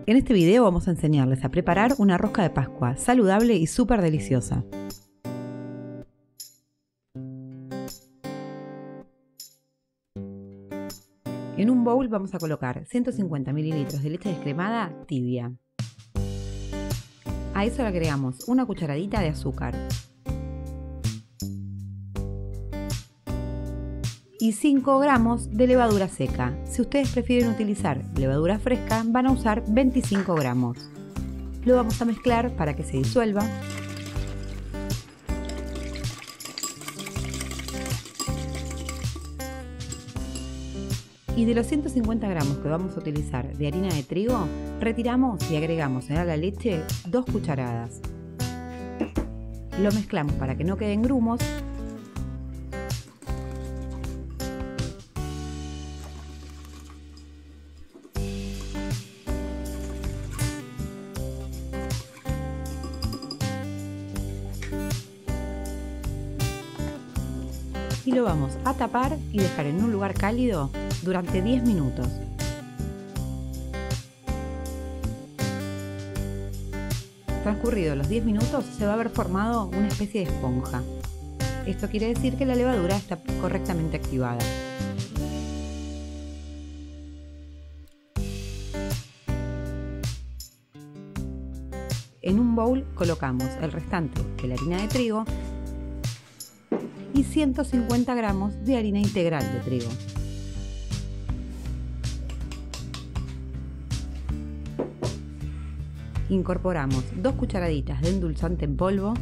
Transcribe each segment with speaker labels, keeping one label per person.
Speaker 1: En este video vamos a enseñarles a preparar una rosca de Pascua saludable y súper deliciosa. En un bowl vamos a colocar 150 ml de leche descremada tibia. A eso le agregamos una cucharadita de azúcar y 5 gramos de levadura seca. Si ustedes prefieren utilizar levadura fresca, van a usar 25 gramos. Lo vamos a mezclar para que se disuelva. Y de los 150 gramos que vamos a utilizar de harina de trigo, retiramos y agregamos a la leche 2 cucharadas. Lo mezclamos para que no queden grumos. Y lo vamos a tapar y dejar en un lugar cálido durante 10 minutos. Transcurridos los 10 minutos se va a haber formado una especie de esponja. Esto quiere decir que la levadura está correctamente activada. En un bowl colocamos el restante de la harina de trigo y 150 gramos de harina integral de trigo. Incorporamos 2 cucharaditas de endulzante en polvo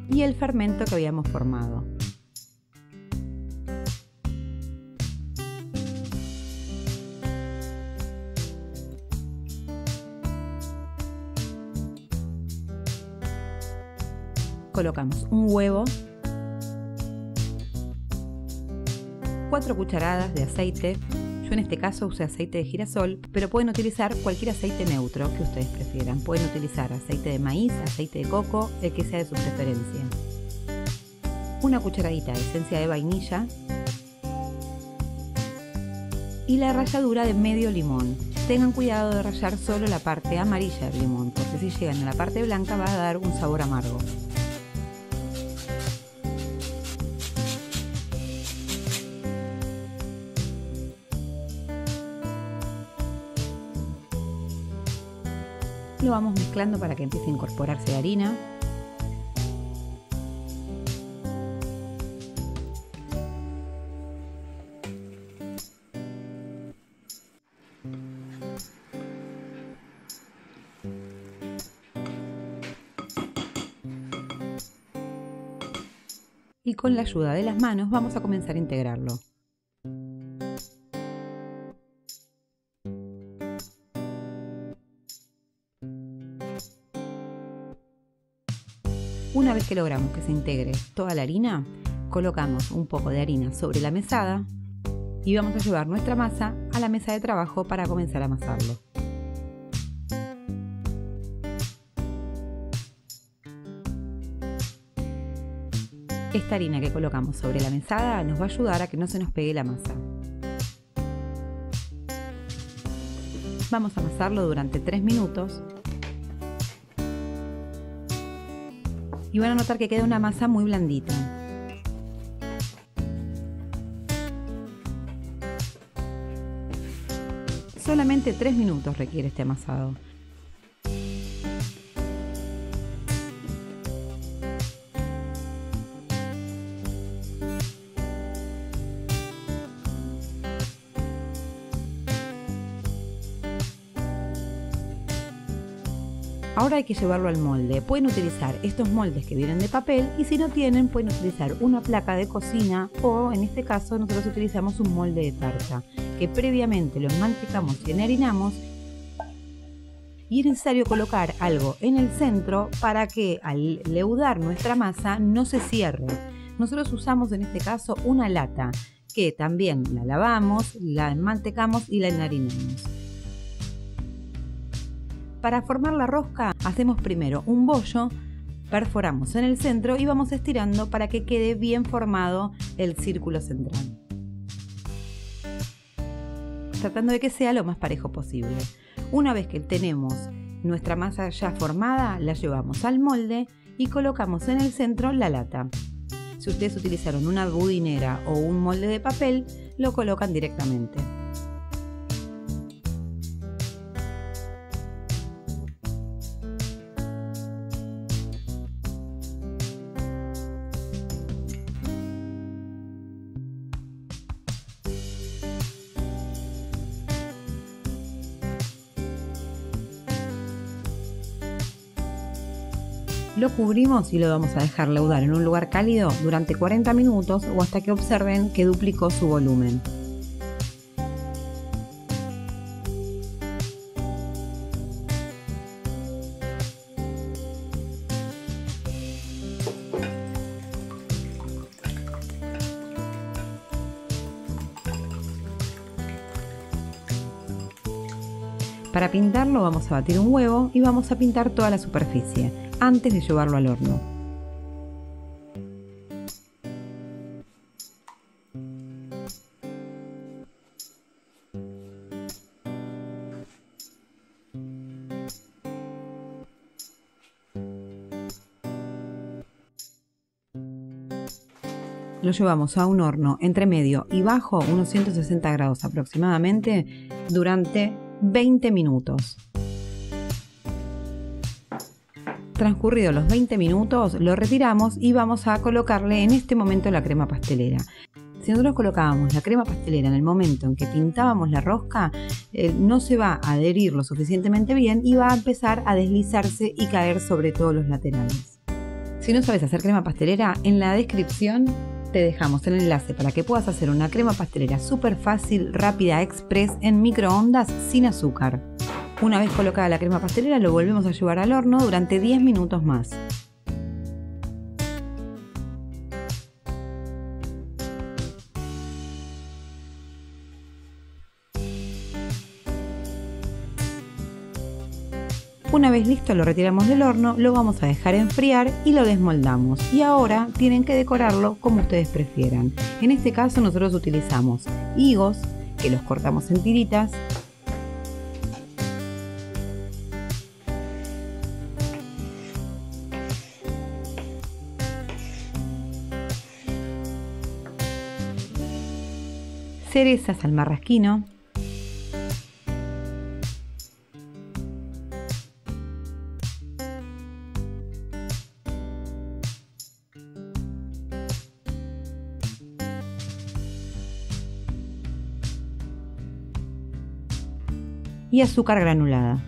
Speaker 1: y el fermento que habíamos formado. Colocamos un huevo, 4 cucharadas de aceite. Yo en este caso usé aceite de girasol, pero pueden utilizar cualquier aceite neutro que ustedes prefieran. Pueden utilizar aceite de maíz, aceite de coco, el que sea de su preferencia. Una cucharadita de esencia de vainilla y la ralladura de medio limón. Tengan cuidado de rallar solo la parte amarilla del limón, porque si llegan a la parte blanca va a dar un sabor amargo. Lo vamos mezclando para que empiece a incorporarse la harina. Y con la ayuda de las manos vamos a comenzar a integrarlo. Una vez que logramos que se integre toda la harina, colocamos un poco de harina sobre la mesada y vamos a llevar nuestra masa a la mesa de trabajo para comenzar a amasarlo. Esta harina que colocamos sobre la mesada nos va a ayudar a que no se nos pegue la masa. Vamos a amasarlo durante 3 minutos. Y van a notar que queda una masa muy blandita. Solamente 3 minutos requiere este amasado. Ahora hay que llevarlo al molde. Pueden utilizar estos moldes que vienen de papel y si no tienen pueden utilizar una placa de cocina o en este caso nosotros utilizamos un molde de tarta que previamente lo enmantecamos y enharinamos y es necesario colocar algo en el centro para que al leudar nuestra masa no se cierre. Nosotros usamos en este caso una lata que también la lavamos, la enmantecamos y la enharinamos. Para formar la rosca hacemos primero un bollo Perforamos en el centro y vamos estirando para que quede bien formado el círculo central, tratando de que sea lo más parejo posible. Una vez que tenemos nuestra masa ya formada, la llevamos al molde y colocamos en el centro la lata. Si ustedes utilizaron una budinera o un molde de papel, lo colocan directamente. Lo cubrimos y lo vamos a dejar leudar en un lugar cálido durante 40 minutos o hasta que observen que duplicó su volumen. Para pintarlo vamos a batir un huevo y vamos a pintar toda la superficie antes de llevarlo al horno. Lo llevamos a un horno entre medio y bajo, unos 160 grados aproximadamente, durante 20 minutos. Transcurridos los 20 minutos, lo retiramos y vamos a colocarle en este momento la crema pastelera. Si nosotros colocábamos la crema pastelera en el momento en que pintábamos la rosca, no se va a adherir lo suficientemente bien y va a empezar a deslizarse y caer sobre todos los laterales. Si no sabes hacer crema pastelera, en la descripción te dejamos el enlace para que puedas hacer una crema pastelera súper fácil, rápida, express, en microondas sin azúcar. Una vez colocada la crema pastelera, lo volvemos a llevar al horno durante 10 minutos más. Una vez listo, lo retiramos del horno, lo vamos a dejar enfriar y lo desmoldamos. Y ahora tienen que decorarlo como ustedes prefieran. En este caso nosotros utilizamos higos, que los cortamos en tiritas, cerezas al marrasquino, y azúcar granulada.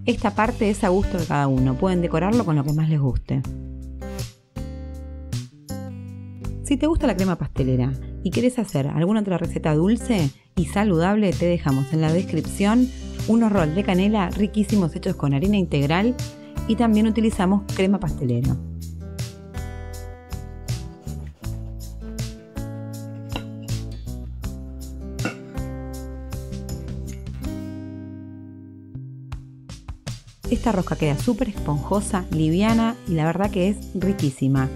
Speaker 1: Esta parte es a gusto de cada uno, pueden decorarlo con lo que más les guste. Si te gusta la crema pastelera y quieres hacer alguna otra receta dulce y saludable, te dejamos en la descripción unos rolls de canela riquísimos hechos con harina integral y también utilizamos crema pastelera. Esta rosca queda súper esponjosa, liviana y la verdad que es riquísima.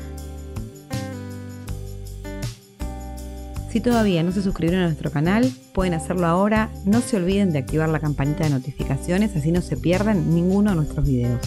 Speaker 1: Si todavía no se suscribieron a nuestro canal, pueden hacerlo ahora. No se olviden de activar la campanita de notificaciones, así no se pierden ninguno de nuestros videos.